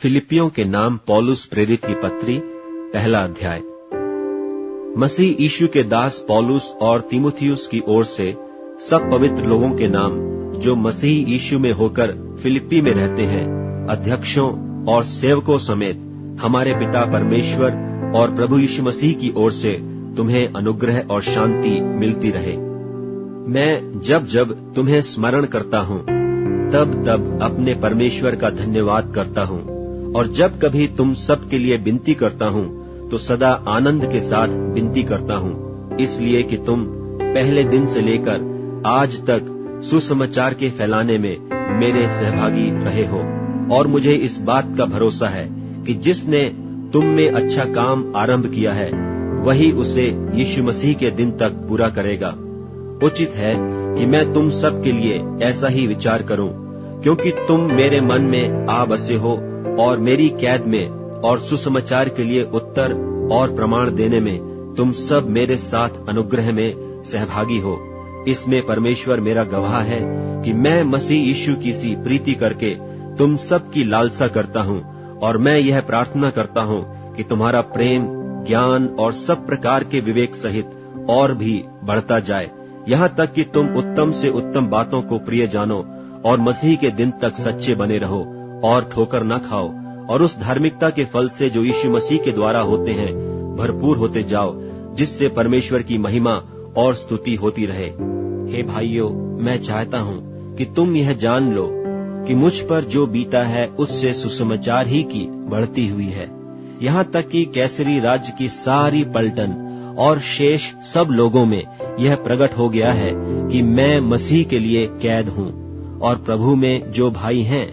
फिलिपियों के नाम पौलुस प्रेरित की पत्री, पहला अध्याय। मसीह यीशु के दास पौलुस और तीमुथियुस की ओर से सब पवित्र लोगों के नाम जो मसीह यीशु में होकर फिलिप्पी में रहते हैं, अध्यक्षों और सेवकों समेत हमारे पिता परमेश्वर और प्रभु यीशु मसीह की ओर से तुम्हें अनुग्रह और शांति मिलती रहे। मैं जब जब तुम्हें स्मरण करता हूँ तब तब अपने परमेश्वर का धन्यवाद करता हूँ, और जब कभी तुम सब के लिए विनती करता हूँ तो सदा आनंद के साथ विनती करता हूँ, इसलिए कि तुम पहले दिन से लेकर आज तक सुसमाचार के फैलाने में मेरे सहभागी रहे हो। और मुझे इस बात का भरोसा है कि जिसने तुम में अच्छा काम आरंभ किया है वही उसे यीशु मसीह के दिन तक पूरा करेगा। उचित है कि मैं तुम सब के लिए ऐसा ही विचार करूं, क्योंकि तुम मेरे मन में आ बसे हो और मेरी कैद में और सुसमाचार के लिए उत्तर और प्रमाण देने में तुम सब मेरे साथ अनुग्रह में सहभागी हो। इसमें परमेश्वर मेरा गवाह है कि मैं मसीह यीशु की सी प्रीति करके तुम सब की लालसा करता हूँ, और मैं यह प्रार्थना करता हूँ कि तुम्हारा प्रेम, ज्ञान और सब प्रकार के विवेक सहित और भी बढ़ता जाए, यहाँ तक कि तुम उत्तम से उत्तम बातों को प्रिय जानो और मसीह के दिन तक सच्चे बने रहो और ठोकर न खाओ, और उस धार्मिकता के फल से जो यीशु मसीह के द्वारा होते हैं भरपूर होते जाओ, जिससे परमेश्वर की महिमा और स्तुति होती रहे। हे भाइयों, मैं चाहता हूँ कि तुम यह जान लो कि मुझ पर जो बीता है उससे सुसमाचार ही की बढ़ती हुई है, यहाँ तक कि कैसरी राज्य की सारी पलटन और शेष सब लोगों में यह प्रकट हो गया है कि मैं मसीह के लिए कैद हूँ। और प्रभु में जो भाई हैं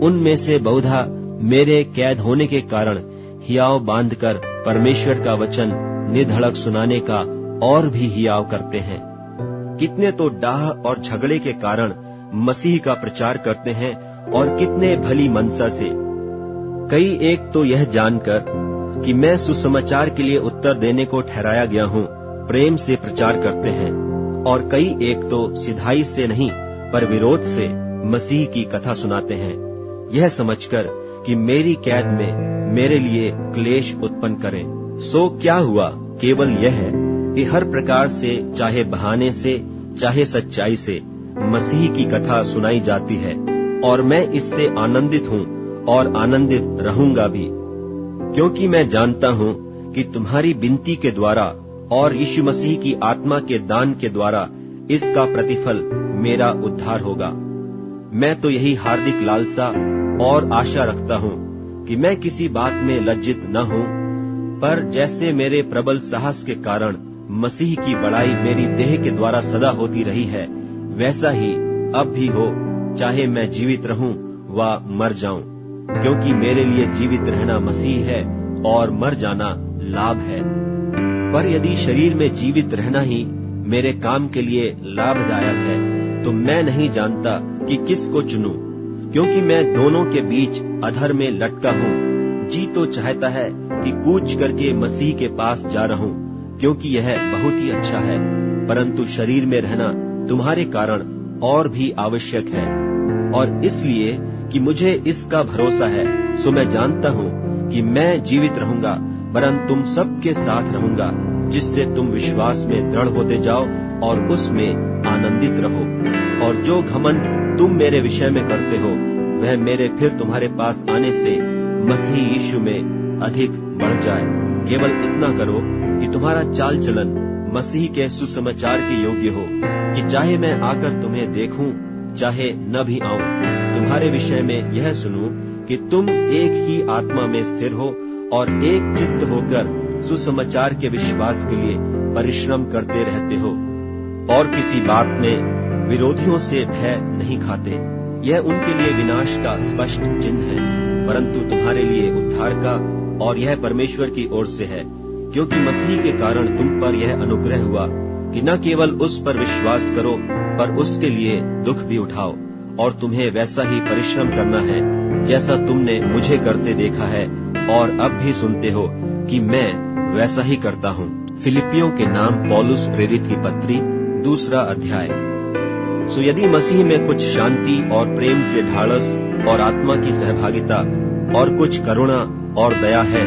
उनमें से बहुधा मेरे कैद होने के कारण हियाव बांधकर परमेश्वर का वचन निधड़क सुनाने का और भी हियाव करते हैं। कितने तो डाह और झगड़े के कारण मसीह का प्रचार करते हैं, और कितने भली मनसा से। कई एक तो यह जानकर कि मैं सुसमाचार के लिए उत्तर देने को ठहराया गया हूँ प्रेम से प्रचार करते हैं, और कई एक तो सिधाई से नहीं पर विरोध से मसीह की कथा सुनाते हैं, यह समझकर कि मेरी कैद में मेरे लिए क्लेश उत्पन्न करें। सो क्या हुआ, केवल यह है कि हर प्रकार से, चाहे बहाने से चाहे सच्चाई से, मसीह की कथा सुनाई जाती है, और मैं इससे आनंदित हूँ और आनंदित रहूंगा भी, क्योंकि मैं जानता हूँ कि तुम्हारी विनती के द्वारा और यीशु मसीह की आत्मा के दान के द्वारा इसका प्रतिफल मेरा उद्धार होगा। मैं तो यही हार्दिक लालसा और आशा रखता हूँ कि मैं किसी बात में लज्जित न हूँ, पर जैसे मेरे प्रबल साहस के कारण मसीह की बड़ाई मेरी देह के द्वारा सदा होती रही है, वैसा ही अब भी हो, चाहे मैं जीवित रहूं व मर जाऊं, क्योंकि मेरे लिए जीवित रहना मसीह है और मर जाना लाभ है। पर यदि शरीर में जीवित रहना ही मेरे काम के लिए लाभदायक है, तो मैं नहीं जानता कि किसको चुनूं, क्योंकि मैं दोनों के बीच अधर में लटका हूँ। जी तो चाहता है कि कूच करके मसीह के पास जा रहूं, क्योंकि यह बहुत ही अच्छा है, परंतु शरीर में रहना तुम्हारे कारण और भी आवश्यक है। और इसलिए कि मुझे इसका भरोसा है, सो मैं जानता हूँ कि मैं जीवित रहूंगा, वरन तुम सबके साथ रहूंगा, जिससे तुम विश्वास में दृढ़ होते जाओ और उसमें आनंदित रहो। और जो घमंड तुम मेरे विषय में करते हो, वह मेरे फिर तुम्हारे पास आने से मसीह यीशु में अधिक बढ़ जाए। केवल इतना करो कि तुम्हारा चाल चलन मसीह के सुसमाचार के योग्य हो, कि चाहे मैं आकर तुम्हें देखूं चाहे न भी आऊं, तुम्हारे विषय में यह सुनूं कि तुम एक ही आत्मा में स्थिर हो और एक चित्त होकर सुसमाचार के विश्वास के लिए परिश्रम करते रहते हो, और किसी बात में विरोधियों से भय नहीं खाते। यह उनके लिए विनाश का स्पष्ट चिन्ह है, परंतु तुम्हारे लिए उद्धार का, और यह परमेश्वर की ओर से है, क्योंकि मसीह के कारण तुम पर यह अनुग्रह हुआ कि न केवल उस पर विश्वास करो, पर उसके लिए दुख भी उठाओ। और तुम्हें वैसा ही परिश्रम करना है जैसा तुमने मुझे करते देखा है, और अब भी सुनते हो कि मैं वैसा ही करता हूँ। फिलिपियों के नाम पौलुस प्रेरित की पत्री, दूसरा अध्याय। सो यदि मसीह में कुछ शांति और प्रेम से ढाढ़स और आत्मा की सहभागिता और कुछ करुणा और दया है,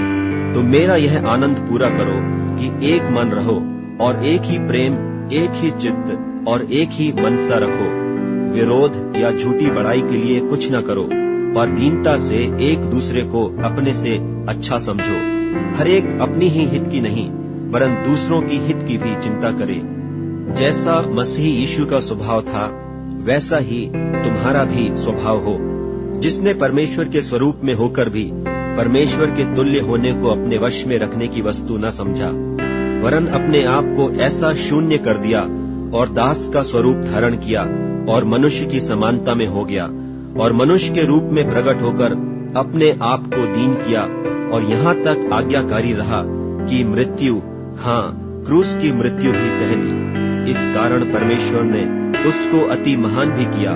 तो मेरा यह आनंद पूरा करो कि एक मन रहो और एक ही प्रेम, एक ही चित्त और एक ही मनसा रखो। विरोध या झूठी बड़ाई के लिए कुछ न करो, पर दीनता से एक दूसरे को अपने से अच्छा समझो। हर एक अपनी ही हित की नहीं, वरन दूसरों की हित की भी चिंता करे। जैसा मसीह यीशु का स्वभाव था, वैसा ही तुम्हारा भी स्वभाव हो, जिसने परमेश्वर के स्वरूप में होकर भी परमेश्वर के तुल्य होने को अपने वश में रखने की वस्तु न समझा, वरन अपने आप को ऐसा शून्य कर दिया और दास का स्वरूप धारण किया और मनुष्य की समानता में हो गया, और मनुष्य के रूप में प्रकट होकर अपने आप को दीन किया और यहाँ तक आज्ञाकारी रहा कि मृत्यु, हाँ, क्रूस की मृत्यु भी सह ली। इस कारण परमेश्वर ने उसको अति महान भी किया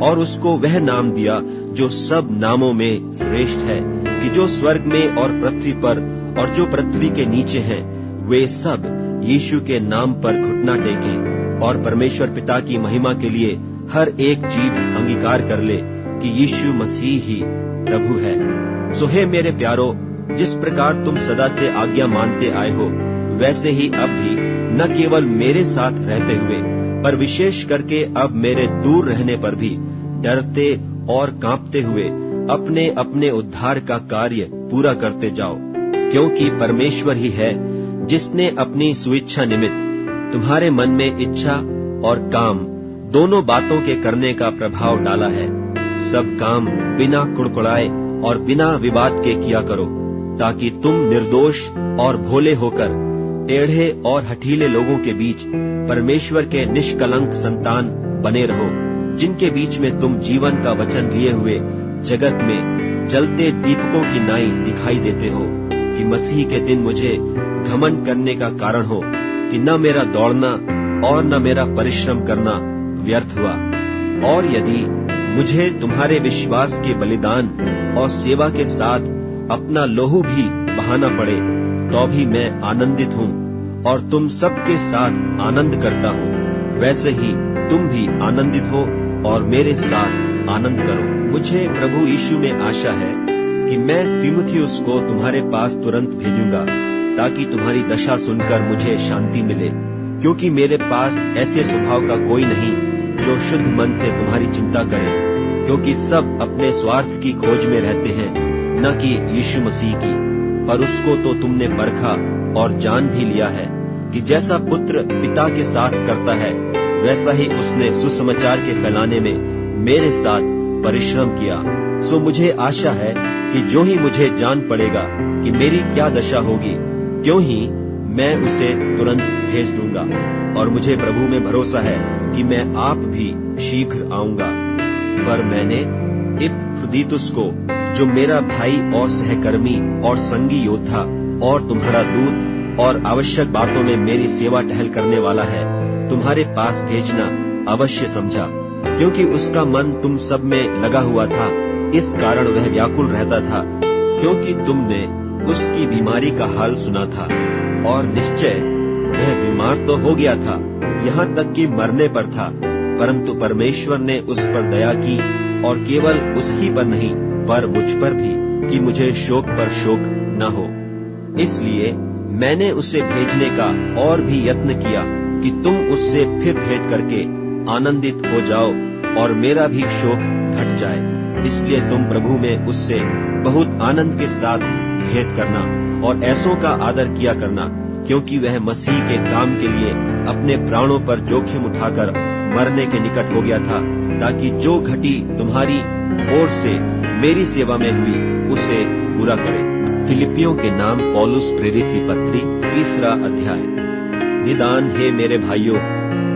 और उसको वह नाम दिया जो सब नामों में श्रेष्ठ है, कि जो स्वर्ग में और पृथ्वी पर और जो पृथ्वी के नीचे हैं, वे सब यीशु के नाम पर घुटना टेकें और परमेश्वर पिता की महिमा के लिए हर एक जीभ अंगीकार कर ले कि यीशु मसीह ही प्रभु है। सो हे मेरे प्यारो, जिस प्रकार तुम सदा से आज्ञा मानते आए हो, वैसे ही अब भी न केवल मेरे साथ रहते हुए, पर विशेष करके अब मेरे दूर रहने पर भी डरते और कांपते हुए अपने अपने उद्धार का कार्य पूरा करते जाओ, क्योंकि परमेश्वर ही है जिसने अपनी स्वेच्छा निमित्त तुम्हारे मन में इच्छा और काम दोनों बातों के करने का प्रभाव डाला है। सब काम बिना कुड़कुड़ाए और बिना विवाद के किया करो, ताकि तुम निर्दोष और भोले होकर टेढ़े और हठीले लोगों के बीच परमेश्वर के निष्कलंक संतान बने रहो, जिनके बीच में तुम जीवन का वचन लिए हुए जगत में जलते दीपकों की नाई दिखाई देते हो, कि मसीह के दिन मुझे घमंड करने का कारण हो कि न मेरा दौड़ना और न मेरा परिश्रम करना व्यर्थ हुआ। और यदि मुझे तुम्हारे विश्वास के बलिदान और सेवा के साथ अपना लोहू भी बहाना पड़े, तो भी मैं आनंदित हूँ और तुम सबके साथ आनंद करता हूँ। वैसे ही तुम भी आनंदित हो और मेरे साथ आनंद करो। मुझे प्रभु यीशु में आशा है कि मैं तीमुथियुस को तुम्हारे पास तुरंत भेजूंगा, ताकि तुम्हारी दशा सुनकर मुझे शांति मिले, क्योंकि मेरे पास ऐसे स्वभाव का कोई नहीं जो शुद्ध मन से तुम्हारी चिंता करे, क्योंकि सब अपने स्वार्थ की खोज में रहते हैं, न कि यीशु मसीह की। पर उसको तो तुमने परखा और जान भी लिया है कि जैसा पुत्र पिता के साथ करता है, वैसा ही उसने सुसमाचार के फैलाने में मेरे साथ परिश्रम किया। सो मुझे आशा है कि जो ही मुझे जान पड़ेगा कि मेरी क्या दशा होगी, त्यों ही मैं उसे तुरंत भेज दूंगा। और मुझे प्रभु में भरोसा है कि मैं आप भी शीघ्र आऊंगा। पर मैंने इपफ्रुदीतुस को, जो मेरा भाई और सहकर्मी और संगी योद्धा और तुम्हारा दूत और आवश्यक बातों में मेरी सेवा टहल करने वाला है, तुम्हारे पास भेजना अवश्य समझा, क्योंकि उसका मन तुम सब में लगा हुआ था। इस कारण वह व्याकुल रहता था, क्योंकि तुमने उसकी बीमारी का हाल सुना था, और निश्चय वह बीमार तो हो गया था, यहाँ तक कि मरने पर था, परंतु परमेश्वर ने उस पर दया की, और केवल उसी पर नहीं पर मुझ पर भी, कि मुझे शोक पर शोक न हो। इसलिए मैंने उसे भेजने का और भी यत्न किया कि तुम उससे फिर भेंट करके आनंदित हो जाओ और मेरा भी शोक घट जाए। इसलिए तुम प्रभु में उससे बहुत आनंद के साथ भेंट करना और ऐसों का आदर किया करना, क्योंकि वह मसीह के काम के लिए अपने प्राणों पर जोखिम उठाकर मरने के निकट हो गया था, ताकि जो घटी तुम्हारी ओर से मेरी सेवा में हुई उसे पूरा करे। फिलिपियों के नाम पौलुस प्रेरित की पत्री, 3 अध्याय। निदान हे मेरे भाइयों,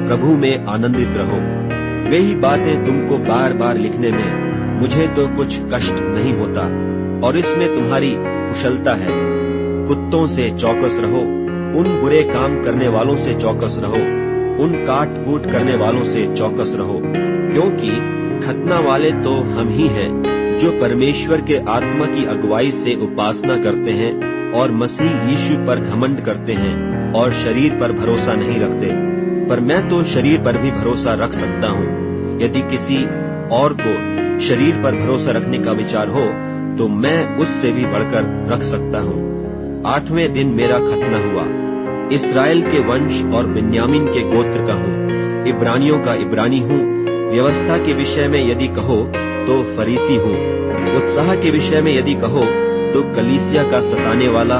प्रभु में आनंदित रहो। वे ही बातें तुमको बार बार लिखने में मुझे तो कुछ कष्ट नहीं होता, और इसमें तुम्हारी कुशलता है। कुत्तों से चौकस रहो, उन बुरे काम करने वालों से चौकस रहो, उन काट कूट करने वालों से चौकस रहो, क्योंकि खतना वाले तो हम ही हैं, जो परमेश्वर के आत्मा की अगुवाई से उपासना करते हैं और मसीह यीशु पर घमंड करते हैं और शरीर पर भरोसा नहीं रखते। पर मैं तो शरीर पर भी भरोसा रख सकता हूँ। यदि किसी और को शरीर पर भरोसा रखने का विचार हो, तो मैं उससे भी बढ़कर रख सकता हूँ। 8वें दिन मेरा खतना हुआ। इस्राएल के वंश और बिन्यामीन के गोत्र का हूँ, इब्रानियों का इब्रानी हूँ। व्यवस्था के विषय में यदि कहो तो फरीसी हूँ, उत्साह के विषय में यदि कहो तो कलीसिया का सताने वाला,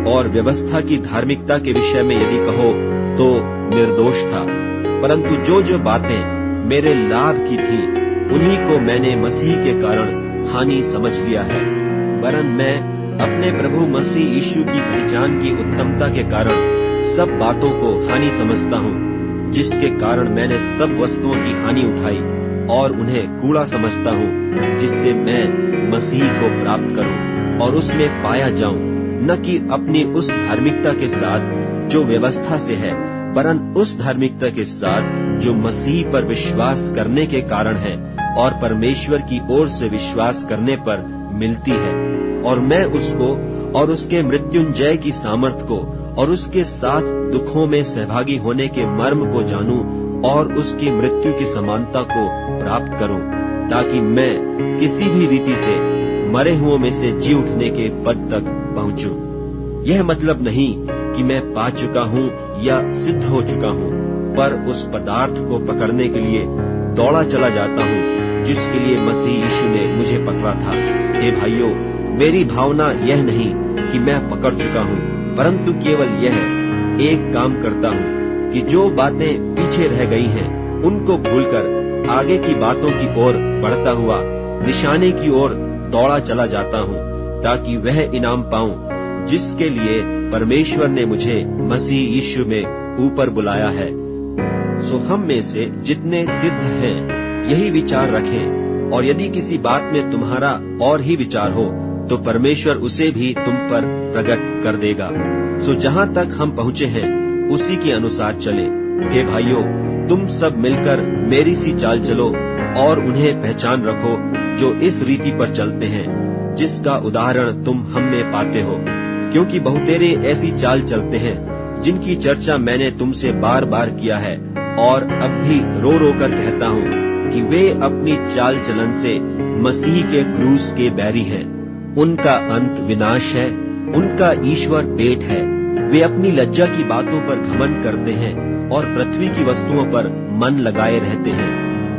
और व्यवस्था की धार्मिकता के विषय में यदि कहो तो निर्दोष था। परंतु जो जो बातें मेरे लाभ की थी, उन्हीं को मैंने मसीह के कारण हानि समझ लिया है। वरन मैं अपने प्रभु मसीह यीशु की पहचान की उत्तमता के कारण सब बातों को हानि समझता हूँ, जिसके कारण मैंने सब वस्तुओं की हानि उठाई और उन्हें कूड़ा समझता हूँ, जिससे मैं मसीह को प्राप्त करूँ और उसमें पाया जाऊँ, न कि अपनी उस धार्मिकता के साथ जो व्यवस्था से है, वरन उस धार्मिकता के साथ जो मसीह पर विश्वास करने के कारण है और परमेश्वर की ओर से विश्वास करने पर मिलती है। और मैं उसको और उसके मृत्युंजय की सामर्थ को और उसके साथ दुखों में सहभागी होने के मर्म को जानूं और उसकी मृत्यु की समानता को प्राप्त करूं, ताकि मैं किसी भी रीति से मरे हुओं में से जी उठने के पद तक पहुंचूं। यह मतलब नहीं कि मैं पा चुका हूं या सिद्ध हो चुका हूं, पर उस पदार्थ को पकड़ने के लिए दौड़ा चला जाता हूं जिसके लिए मसीह यीशु ने मुझे पकड़ा था। हे भाइयों, मेरी भावना यह नहीं कि मैं पकड़ चुका हूं, परंतु केवल यह एक काम करता हूं कि जो बातें पीछे रह गई हैं उनको भूलकर आगे की बातों की ओर बढ़ता हुआ निशाने की ओर दौड़ा चला जाता हूं, ताकि वह इनाम पाऊं जिसके लिए परमेश्वर ने मुझे मसीह यीशु में ऊपर बुलाया है। सो हम में से जितने सिद्ध हैं यही विचार रखें, और यदि किसी बात में तुम्हारा और ही विचार हो तो परमेश्वर उसे भी तुम पर प्रकट कर देगा। सो जहाँ तक हम पहुँचे हैं उसी के अनुसार चलें। हे भाइयों, तुम सब मिलकर मेरी सी चाल चलो और उन्हें पहचान रखो जो इस रीति पर चलते हैं, जिसका उदाहरण तुम हम में पाते हो। क्योंकि बहुतेरे ऐसी चाल चलते हैं जिनकी चर्चा मैंने तुमसे बार बार किया है, और अब भी रो रो कर कहता हूँ कि वे अपनी चाल चलन से मसीह के क्रूस के बैरी हैं। उनका अंत विनाश है, उनका ईश्वर पेट है। वे अपनी लज्जा की बातों पर घमंड करते हैं और पृथ्वी की वस्तुओं पर मन लगाए रहते हैं।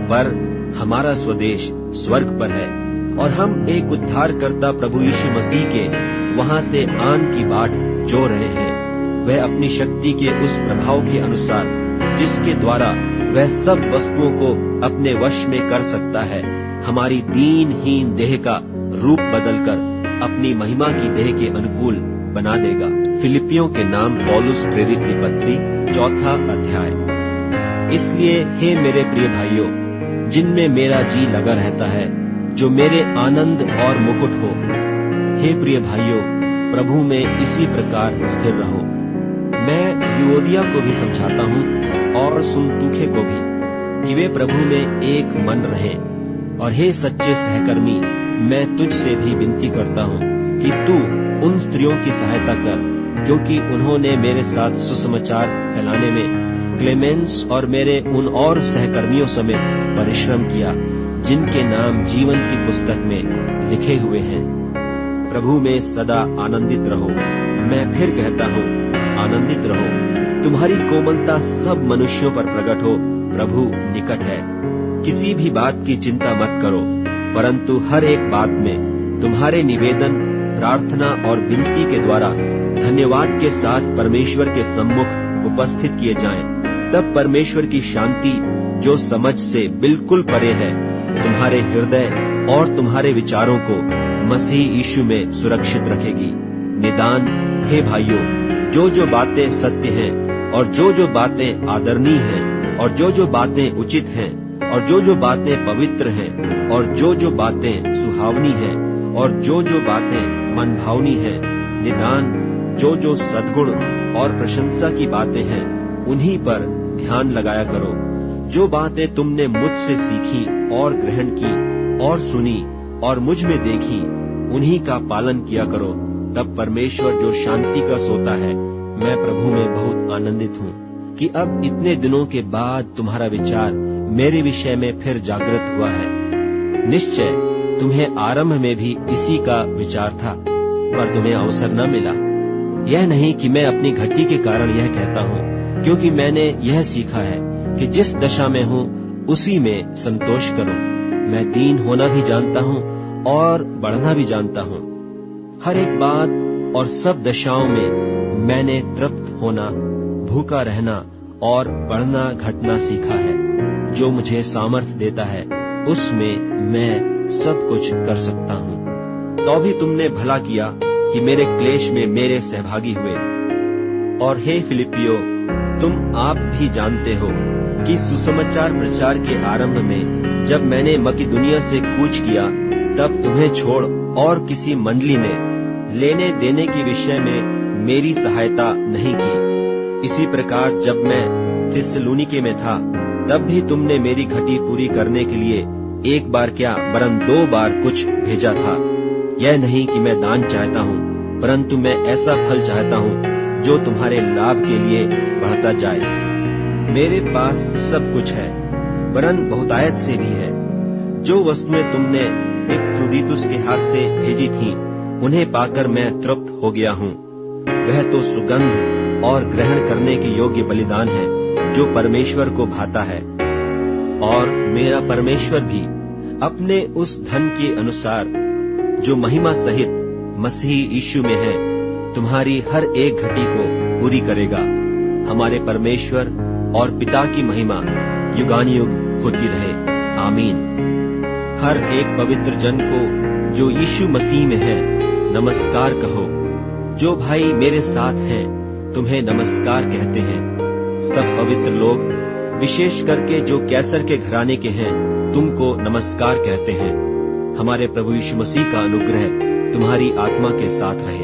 पर हमारा स्वदेश स्वर्ग पर है, और हम एक उद्धारकर्ता प्रभु यीशु मसीह के वहाँ से आन की बाट जो रहे हैं। वह अपनी शक्ति के उस प्रभाव के अनुसार जिसके द्वारा वह सब वस्तुओं को अपने वश में कर सकता है, हमारी दीनहीन देह का रूप बदलकर अपनी महिमा की देह के अनुकूल बना देगा। फिलिपियों के नाम पौलुस प्रेरित की पत्री 4 अध्याय। इसलिए हे मेरे प्रिय भाइयों, जिनमें मेरा जी लगा रहता है, जो मेरे आनंद और मुकुट हो, हे प्रिय भाइयों, प्रभु में इसी प्रकार स्थिर रहो। मैं युओदिया को भी समझाता हूँ और सुन्तुखे को भी, कि वे प्रभु में एक मन रहें। और हे सच्चे सहकर्मी, मैं तुझसे भी विनती करता हूँ कि तू उन स्त्रियों की सहायता कर, क्योंकि उन्होंने मेरे साथ सुसमाचार फैलाने में क्लेमेंस और मेरे उन और सहकर्मियों समेत परिश्रम किया, जिनके नाम जीवन की पुस्तक में लिखे हुए हैं। प्रभु में सदा आनंदित रहो। मैं फिर कहता हूँ, आनंदित रहो। तुम्हारी कोमलता सब मनुष्यों पर प्रकट हो, प्रभु निकट है। किसी भी बात की चिंता मत करो, परंतु हर एक बात में तुम्हारे निवेदन, प्रार्थना और विनती के द्वारा धन्यवाद के साथ परमेश्वर के सम्मुख उपस्थित किए जाएं। तब परमेश्वर की शांति, जो समझ से बिल्कुल परे है, तुम्हारे हृदय और तुम्हारे विचारों को मसीह यीशु में सुरक्षित रखेगी। निदान हे भाइयों, जो जो बातें सत्य हैं और जो जो बातें आदरणीय हैं और जो जो बातें उचित हैं और जो जो बातें पवित्र हैं और जो जो बातें सुहावनी हैं और जो जो बातें मनभावनी हैं, निदान जो जो सद्गुण और प्रशंसा की बातें हैं, उन्हीं पर ध्यान लगाया करो। जो बातें तुमने मुझसे सीखी और ग्रहण की और सुनी और मुझ में देखी, उन्हीं का पालन किया करो। तब परमेश्वर जो शांति का सोता है, मैं प्रभु में बहुत आनंदित हूँ कि अब इतने दिनों के बाद तुम्हारा विचार मेरे विषय में फिर जागृत हुआ है। निश्चय तुम्हें आरंभ में भी इसी का विचार था, पर तुम्हें अवसर न मिला। यह नहीं कि मैं अपनी घटी के कारण यह कहता हूँ, क्योंकि मैंने यह सीखा है कि जिस दशा में हूँ उसी में संतोष करूं। मैं दीन होना भी जानता हूँ और बढ़ना भी जानता हूँ। हर एक बात और सब दशाओं में मैंने तृप्त होना, भूखा रहना और बढ़ना घटना सीखा है। जो मुझे सामर्थ्य देता है उसमें मैं सब कुछ कर सकता हूँ। तो भी तुमने भला किया कि मेरे क्लेश में मेरे सहभागी हुए। और हे फिलिपियो, तुम आप भी जानते हो कि सुसमाचार प्रचार के आरंभ में जब मैंने मकिदुनिया से कूच किया, तब तुम्हें छोड़ और किसी मंडली ने लेने देने के विषय में मेरी सहायता नहीं की। इसी प्रकार जब मैं थिस्सलुनीके में था, तब भी तुमने मेरी घटी पूरी करने के लिए एक बार क्या वरन 2 बार कुछ भेजा था। यह नहीं कि मैं दान चाहता हूँ, परंतु मैं ऐसा फल चाहता हूँ जो तुम्हारे लाभ के लिए बढ़ता जाए। मेरे पास सब कुछ है, वरन बहुतायत से भी है। जो वस्तुएं तुमने इपफ्रुदीतुस के हाथ से भेजी थीं, उन्हें पाकर मैं तृप्त हो गया हूँ। वह तो सुगंध और ग्रहण करने के योग्य बलिदान है जो परमेश्वर को भाता है। और मेरा परमेश्वर भी अपने उस धन के अनुसार जो महिमा सहित मसीह यीशु में है, तुम्हारी हर एक घटी को पूरी करेगा। हमारे परमेश्वर और पिता की महिमा युगानुयुग होती रहे। आमीन। हर एक पवित्र जन को जो यीशु मसीह में है नमस्कार कहो। जो भाई मेरे साथ हैं तुम्हें नमस्कार कहते हैं। सब पवित्र लोग, विशेष करके जो कैसर के घराने के हैं, तुमको नमस्कार कहते हैं। हमारे प्रभु यीशु मसीह का अनुग्रह तुम्हारी आत्मा के साथ रहे।